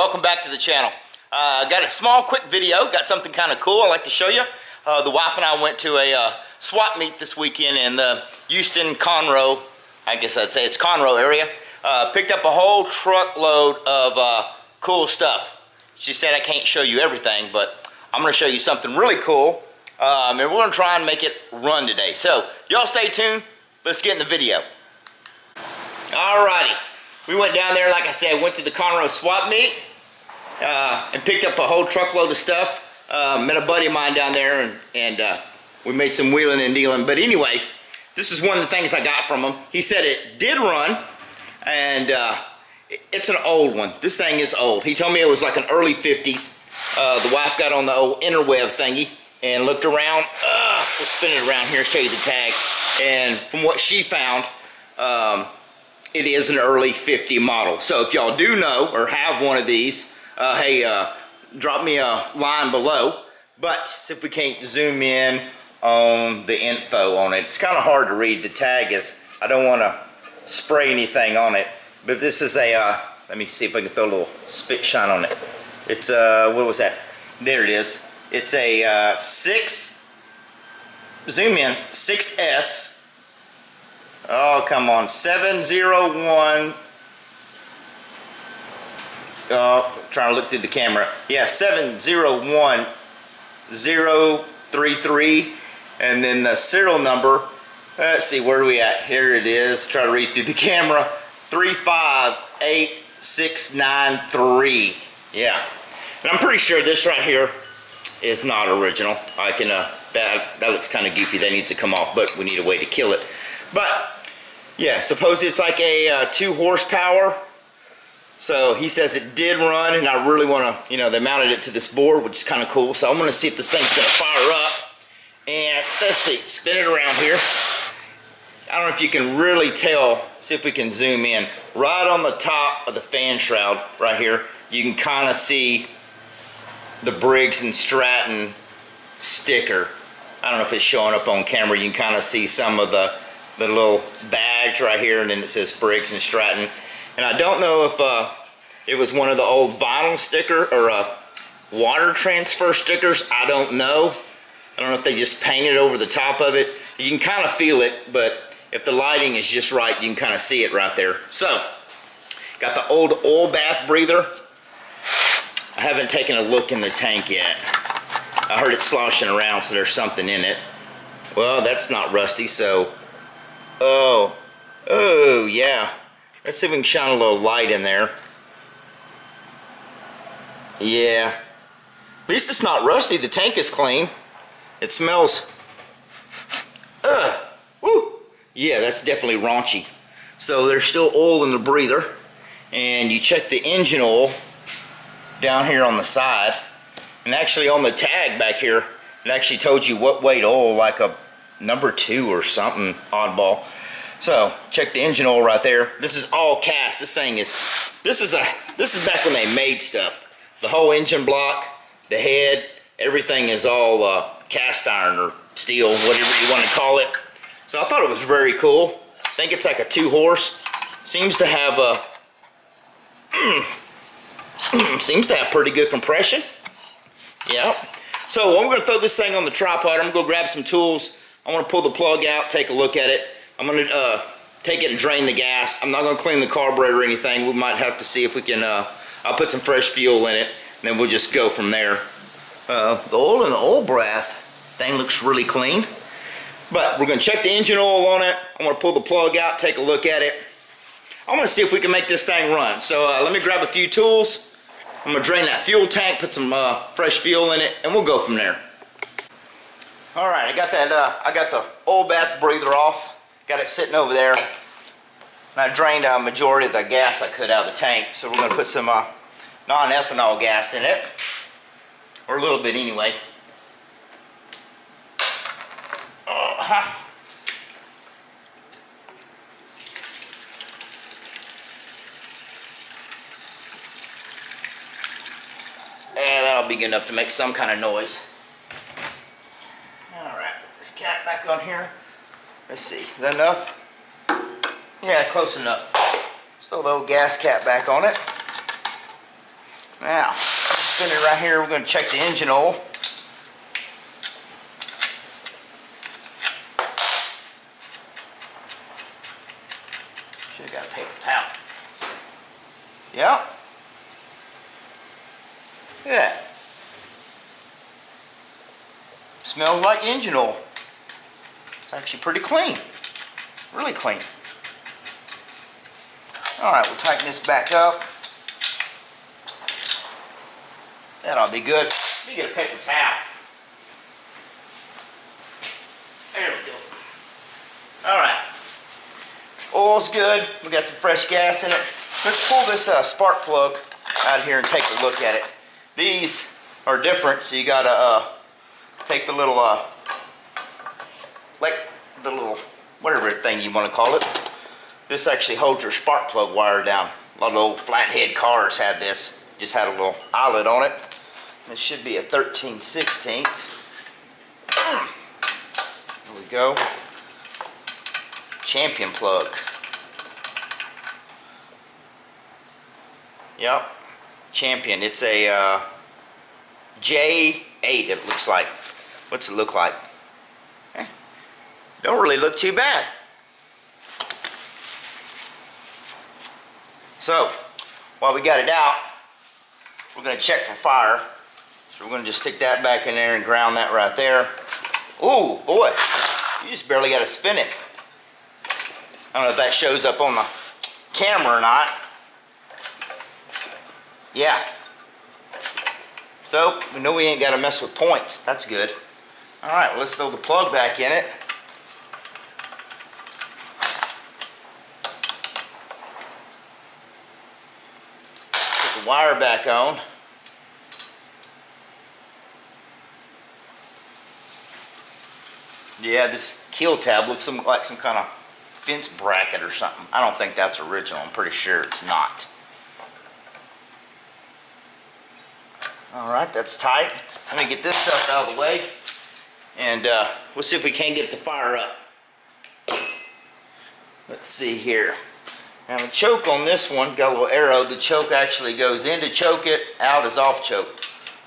welcome back to the channel. Got a small quick video, got something kind of cool I'd like to show you. The wife and I went to a swap meet this weekend in the Houston, Conroe, I guess I'd say it's Conroe area. Picked up a whole truckload of cool stuff. She said I can't show you everything, but I'm going to show you something really cool. And we're going to try and make it run today. So y'all stay tuned. Let's get in the video. Alrighty. We went down there, like I said, went to the Conroe swap meet and picked up a whole truckload of stuff. Met a buddy of mine down there and we made some wheeling and dealing. But anyway, this is one of the things I got from him. He said it did run and it's an old one. This thing is old. He told me it was like an early 50s. The wife got on the old interweb thingy and looked around. We'll spin it around here, show you the tag. And from what she found, it is an early 50 model. So if y'all do know or have one of these, hey, drop me a line below. But see if we can't zoom in on the info on it. It's kind of hard to read. The tag is, I don't want to spray anything on it. But this is a, let me see if I can throw a little spit shine on it. It's, what was that? There it is. It's a 6S. Oh, come on, 701. Oh, trying to look through the camera. Yeah, 701033. And then the serial number, let's see, where are we at? Here it is. Try to read through the camera. 358693. Yeah. And I'm pretty sure this right here is not original. I can, that looks kind of goofy. That needs to come off, but we need a way to kill it. But yeah, suppose it's like a 2 horsepower. So he says it did run, and I really want to, you know, they mounted it to this board, which is kind of cool. So I'm going to see if this thing's going to fire up. And let's see, spin it around here. I don't know if you can really tell. See if we can zoom in. Right on the top of the fan shroud right here, you can kind of see the Briggs Stratton sticker. I don't know if it's showing up on camera. You can kind of see some of the little badge right here, and then it says Briggs Stratton. And I don't know if it was one of the old vinyl sticker or water transfer stickers. I don't know. I don't know if they just painted over the top of it. You can kind of feel it, but if the lighting is just right, you can kind of see it right there. So, got the old oil bath breather. I haven't taken a look in the tank yet. I heard it sloshing around, so there's something in it. Well, that's not rusty, so... Oh, yeah. Let's see if we can shine a little light in there. Yeah. At least it's not rusty. The tank is clean. It smells... Woo! Yeah, that's definitely raunchy. So there's still oil in the breather. And you check the engine oil down here on the side. And actually on the tag back here, it actually told you what weight oil, like a number 2 or something oddball. So check the engine oil right there. This is all cast. This thing is, this is back when they made stuff. The whole engine block, the head, everything is all cast iron or steel, whatever you want to call it. So I thought it was very cool. I think it's like a 2 horse. Seems to have a seems to have pretty good compression. Yeah. So I'm going to throw this thing on the tripod. I'm going to go grab some tools. I want to pull the plug out, take a look at it. I'm going to take it and drain the gas. I'm not going to clean the carburetor or anything. We might have to see if we can, I'll put some fresh fuel in it, and then we'll just go from there. The oil in the oil bath thing looks really clean. But we're going to check the engine oil on it. I'm going to pull the plug out, take a look at it. I'm going to see if we can make this thing run. So let me grab a few tools. I'm going to drain that fuel tank, put some fresh fuel in it, and we'll go from there. All right, I got that. I got the oil bath breather off. Got it sitting over there. And I drained a majority of the gas I could out of the tank. So we're going to put some non-ethanol gas in it, or a little bit anyway. And that'll be good enough to make some kind of noise. Alright, put this cap back on here. Let's see, is that enough? Yeah, close enough. Just throw the old gas cap back on it. Now, spin it right here. We're going to check the engine oil. Should have got a paper towel. Yep. Look at that. Smells like engine oil. It's actually pretty clean. Really clean. Alright, we'll tighten this back up. That'll be good. Let me get a paper towel. There we go. Alright. Oil's good. We got some fresh gas in it. Let's pull this spark plug out of here and take a look at it. These are different, so you gotta take the little, like the little, whatever thing you want to call it. This actually holds your spark plug wire down. A lot of old flathead cars had this. Just had a little eyelet on it. It should be a 13/16. There we go. Champion plug. Yep. Champion. It's a J8, it looks like. What's it look like? Don't really look too bad. So, while we got it out, we're going to check for fire. So we're going to just stick that back in there and ground that right there. Ooh, boy, you just barely got to spin it. I don't know if that shows up on the camera or not. Yeah. So, we know we ain't got to mess with points. That's good. Alright, well, let's throw the plug back in it. Put the wire back on. Yeah, this keel tab looks like some kind of fence bracket or something. I don't think that's original. I'm pretty sure it's not. Alright, that's tight. Let me get this stuff out of the way. And we'll see if we can't get the fire up. Let's see here. Now the choke on this one, got a little arrow. The choke actually goes into choke it, out is off choke.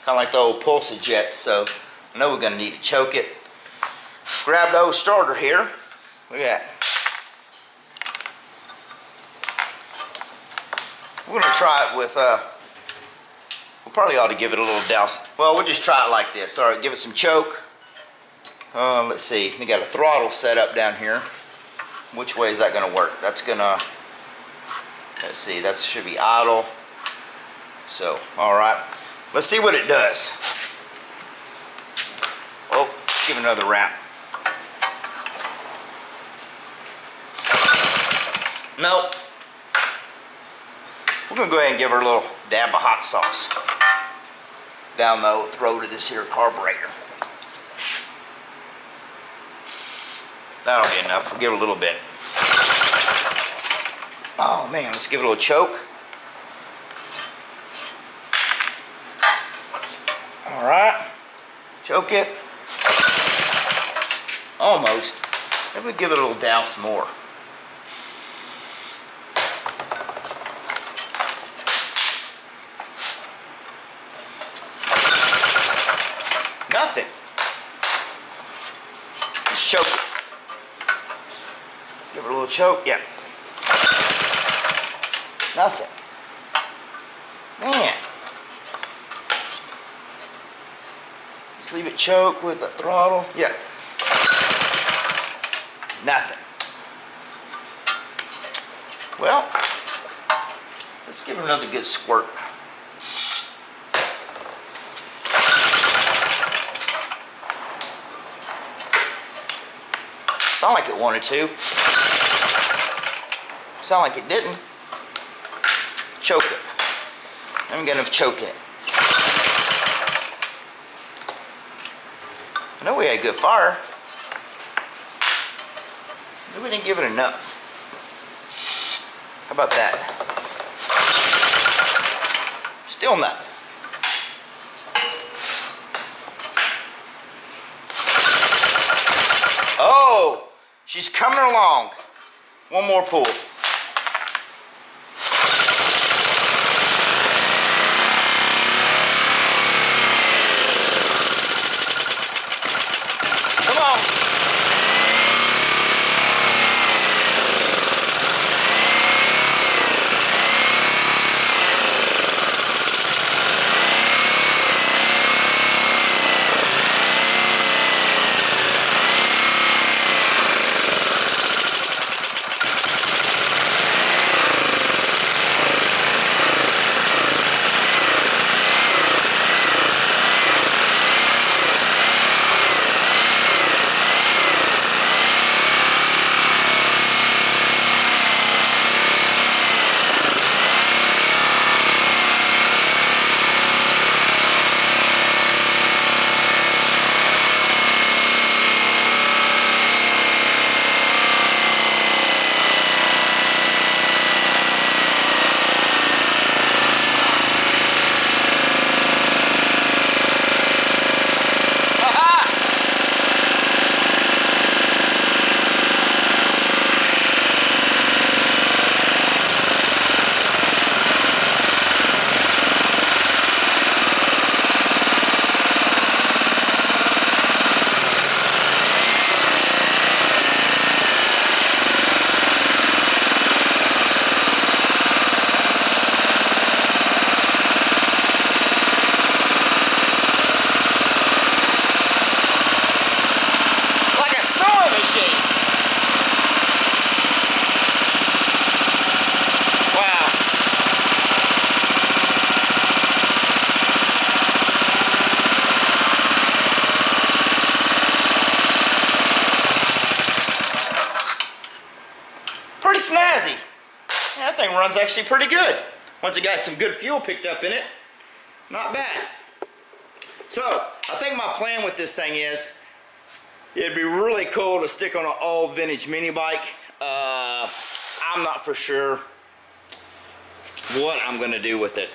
Kind of like the old Pulsa jets, so I know we're going to need to choke it. Grab the old starter here. Look at that. We're going to try it with, we probably ought to give it a little douse. Well, we'll just try it like this. Alright, give it some choke. Let's see, we got a throttle set up down here. Which way is that going to work? That's going to, let's see, that should be idle. So, alright. Let's see what it does. Oh, let's give it another wrap. Nope. We're going to go ahead and give her a little dab of hot sauce down the old throat of this here carburetor. That'll be enough. We'll give it a little bit. Oh man, let's give it a little choke. Alright. Choke it. Almost. Maybe we'll give it a little douse more. Nothing. Just choke it. Give it a little choke. Yeah. Nothing. Man. Just leave it choke with the throttle. Yeah. Nothing. Well, let's give it another good squirt. Sound like it wanted to. Sound like it didn't. Choke it. I haven't got enough choke in it. I know we had good fire. Maybe we didn't give it enough. How about that? Still nothing. Oh, she's coming along. One more pull. runs actually pretty good. Once it got some good fuel picked up in it, not bad. So, I think my plan with this thing is, it'd be really cool to stick on an old vintage mini bike. I'm not for sure what I'm gonna do with it.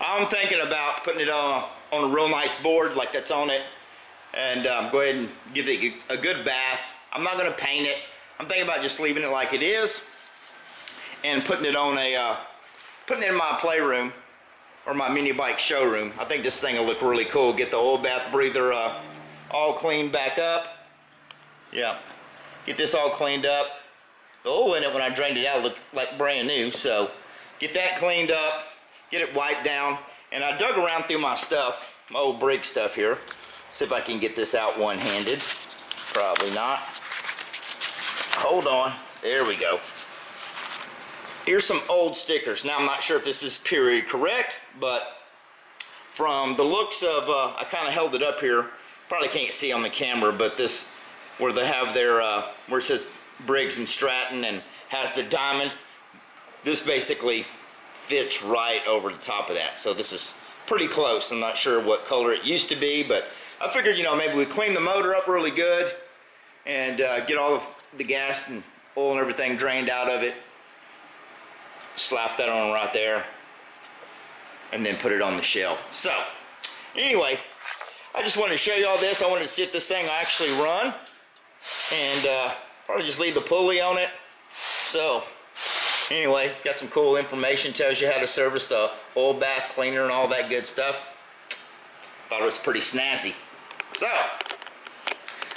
I'm thinking about putting it on a real nice board like that's on it, and go ahead and give it a good bath. I'm not gonna paint it. I'm thinking about just leaving it like it is and putting it on putting it in my playroom or my mini bike showroom. I think this thing will look really cool. Get the oil bath breather all cleaned back up. Yeah, get this all cleaned up. The oil in it when I drained it out looked like brand new, so get that cleaned up, get it wiped down, and I dug around through my stuff, my old Briggs stuff here. See if I can get this out one-handed. Probably not. Hold on, there we go. Here's some old stickers. Now I'm not sure if this is period correct, but from the looks of, I kind of held it up here, probably can't see on the camera, but this, where they have their, where it says Briggs and Stratton and has the diamond, this basically fits right over the top of that. So this is pretty close. I'm not sure what color it used to be, but I figured, you know, maybe we clean the motor up really good and get all of the gas and oil and everything drained out of it. Slap that on right there and then put it on the shelf. So anyway, I just wanted to show you all this. I wanted to see if this thing will actually run, and probably just leave the pulley on it. So anyway, got some cool information, tells you how to service the oil bath cleaner and all that good stuff. Thought it was pretty snazzy. So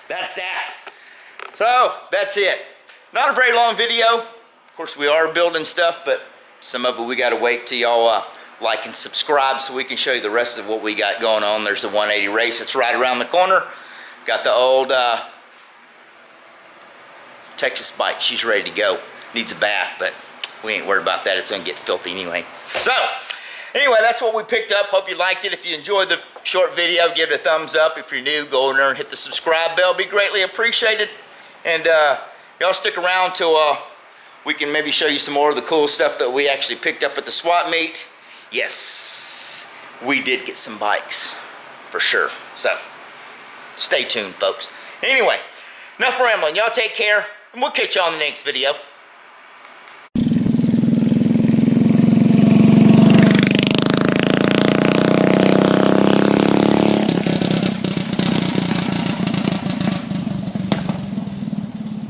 that's that. So that's it. Not a very long video. Of course, we are building stuff, but some of it we got to wait till y'all like and subscribe so we can show you the rest of what we got going on. There's the 180 race that's right around the corner. Got the old Texas bike. She's ready to go. Needs a bath, but we ain't worried about that. It's gonna get filthy anyway. So anyway, that's what we picked up. Hope you liked it. If you enjoyed the short video, give it a thumbs up. If you're new, go in there and hit the subscribe bell. Be greatly appreciated. And y'all stick around till we can maybe show you some more of the cool stuff that we actually picked up at the swap meet. Yes, we did get some bikes for sure. So stay tuned, folks. Anyway, enough rambling. Y'all take care, and we'll catch you on the next video.